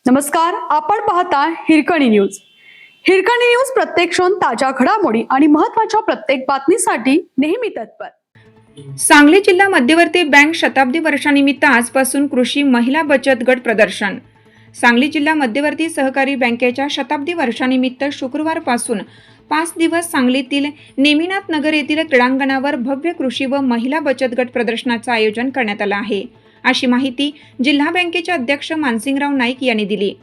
नमस्कार, आपण पाहता हिरकणी न्यूज. हिरकणी न्यूज प्रत्येक क्षण ताज्या घडामोडी आणि महत्त्वाच्या प्रत्येक बातमीसाठी नेहमी तत्पर. सांगली जिल्हा मध्यवर्ती बँक शताब्दी वर्षानिमित्त आजपासून कृषी महिला बचत गट प्रदर्शन. सांगली जिल्हा मध्यवर्ती सहकारी बँकेच्या शताब्दी वर्षानिमित्त शुक्रवारपासून 5 दिवस सांगलीतील नेमिनाथ नगर येथील क्रीडांगणावर भव्य कृषी व महिला बचत गट प्रदर्शनाचं आयोजन करण्यात आलं आहे, अशी माहिती जिल्हा बँकेचे अध्यक्ष मानसिंगराव नाईक यांनी दिली.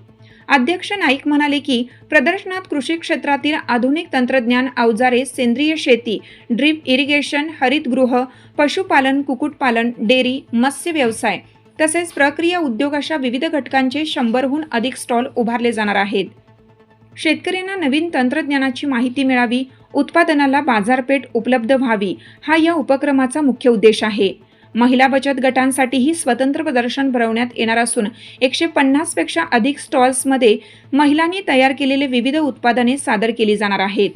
अध्यक्ष नाईक म्हणाले की प्रदर्शनात कृषी क्षेत्रातील आधुनिक तंत्रज्ञान, अवजारे, सेंद्रिय शेती, ड्रीप इरिगेशन, हरितगृह, पशुपालन, कुक्कुटपालन, डेअरी, मत्स्य व्यवसाय तसेच प्रक्रिया उद्योग अशा विविध घटकांचे 100हून अधिक स्टॉल उभारले जाणार आहेत. शेतकऱ्यांना नवीन तंत्रज्ञानाची माहिती मिळावी, उत्पादनाला बाजारपेठ उपलब्ध व्हावी, हा या उपक्रमाचा मुख्य उद्देश आहे. महिला बचत गटांसाठीही स्वतंत्र प्रदर्शन भरवण्यात येणार असून 150 पेक्षा अधिक स्टॉल्समध्ये महिलांनी तयार केलेले विविध उत्पादने सादर केली जाणार आहेत.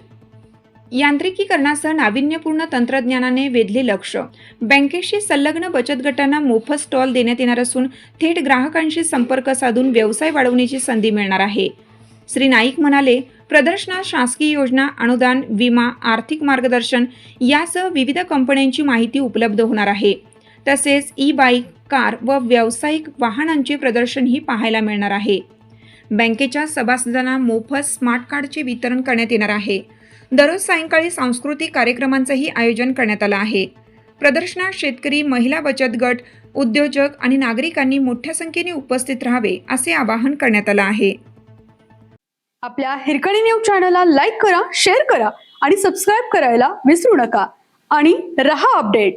यांत्रिकीकरणासह नाविन्यपूर्ण तंत्रज्ञानाने वेधले लक्ष. बँकेशी संलग्न बचत गटांना मोफत स्टॉल देण्यात येणार असून थेट ग्राहकांशी संपर्क साधून व्यवसाय वाढवण्याची संधी मिळणार आहे. श्री नाईक म्हणाले, प्रदर्शनात शासकीय योजना, अनुदान, विमा, आर्थिक मार्गदर्शन यासह विविध कंपन्यांची माहिती उपलब्ध होणार आहे. तसेच ई-बाईक, कार व व्यावसायिक वाहनांचे प्रदर्शनही पाहायला मिळणार आहे. बँकेच्या सभासदांना मोफत स्मार्ट कार्डचे वितरण करण्यात येणार आहे. दररोज सायंकाळी सांस्कृतिक कार्यक्रमांचंही आयोजन करण्यात आलं आहे. प्रदर्शनात शेतकरी, महिला बचत गट, उद्योजक आणि नागरिकांनी मोठ्या संख्येने उपस्थित राहावे असे आवाहन करण्यात आलं आहे. आपल्या हिरकणी न्यूज चॅनलला लाईक करा, शेअर करा आणि सबस्क्राईब करायला विसरू नका आणि रहा अपडेट.